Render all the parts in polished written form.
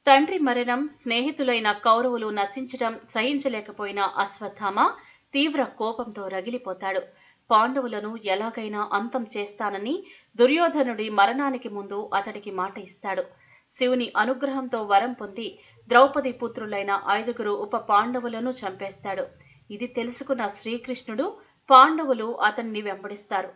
తండ్రి మరణం, స్నేహితులైన కౌరవులు నశించటం సహించలేకపోయిన అశ్వత్థామ తీవ్ర కోపంతో రగిలిపోతాడు. పాండవులను ఎలాగైనా అంతం చేస్తానని దుర్యోధనుడి మరణానికి ముందు అతడికి మాట ఇస్తాడు. శివుని అనుగ్రహంతో వరం పొంది ద్రౌపది పుత్రులైన 5 ఉప పాండవులను చంపేస్తాడు. ఇది తెలుసుకున్న శ్రీకృష్ణుడు, పాండవులు అతన్ని వెంబడిస్తారు.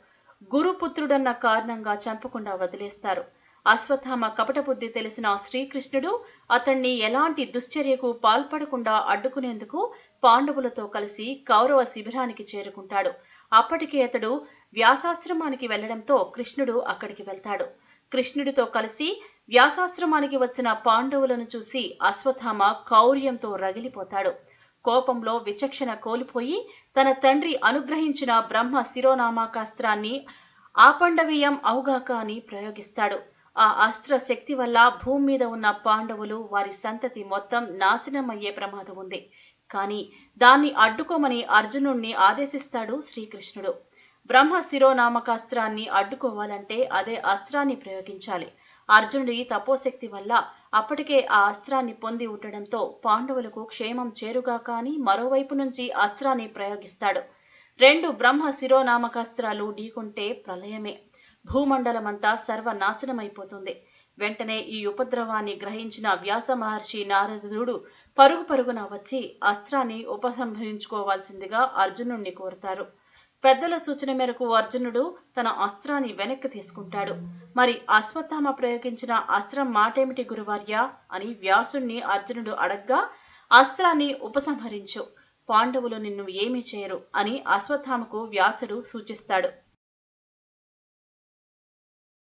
గురుపుత్రుడన్న కారణంగా చంపకుండా వదిలేస్తారు. అశ్వత్థామ కపట బుద్ధి తెలిసిన శ్రీకృష్ణుడు అతన్ని ఎలాంటి దుశ్చర్యకు పాల్పడకుండా అడ్డుకునేందుకు పాండవులతో కలిసి కౌరవ శిబిరానికి చేరుకుంటాడు. అప్పటికే అతడు వ్యాసాశ్రమానికి వెళ్లడంతో కృష్ణుడు అక్కడికి వెళ్తాడు. కృష్ణుడితో కలిసి వ్యాసాశ్రమానికి వచ్చిన పాండవులను చూసి అశ్వత్థామ కౌర్యంతో రగిలిపోతాడు. కోపంలో విచక్షణ కోల్పోయి తన తండ్రి అనుగ్రహించిన బ్రహ్మ శిరోనామాకాస్త్రాన్ని ఆపండవీయం అవుగాక అని ప్రయోగిస్తాడు. ఆ అస్త్ర శక్తి వల్ల భూమి మీద ఉన్న పాండవులు, వారి సంతతి మొత్తం నాశనమయ్యే ప్రమాదం ఉంది. కానీ దాన్ని అడ్డుకోమని అర్జునుణ్ణి ఆదేశిస్తాడు శ్రీకృష్ణుడు. బ్రహ్మ శిరోనామకాస్త్రాన్ని అడ్డుకోవాలంటే అదే అస్త్రాన్ని ప్రయోగించాలి. అర్జునుడి తపోశక్తి వల్ల అప్పటికే ఆ అస్త్రాన్ని పొంది ఉండడంతో పాండవులకు క్షేమం చేరుగాక అని మరోవైపు నుంచి అస్త్రాన్ని ప్రయోగిస్తాడు. 2 బ్రహ్మ శిరోనామకాస్త్రాలు ఢీకొంటే ప్రళయమే. భూమండలమంతా సర్వనాశనమైపోతుంది. వెంటనే ఈ ఉపద్రవాన్ని గ్రహించిన వ్యాస మహర్షి నారదుడు పరుగు పరుగున వచ్చి అస్త్రాన్ని ఉపసంహరించుకోవాల్సిందిగా అర్జునుణ్ణి కోరుతారు. పెద్దల సూచన మేరకు అర్జునుడు తన అస్త్రాన్ని వెనక్కి తీసుకుంటాడు. మరి అశ్వత్థామ ప్రయోగించిన అస్త్రం మాటేమిటి గురువర్యా అని వ్యాసుణ్ణి అర్జునుడు అడగ్గా, అస్త్రాన్ని ఉపసంహరించు, పాండవులు నిన్ను ఏమీ చేయరు అని అశ్వత్థామకు వ్యాసుడు సూచిస్తాడు.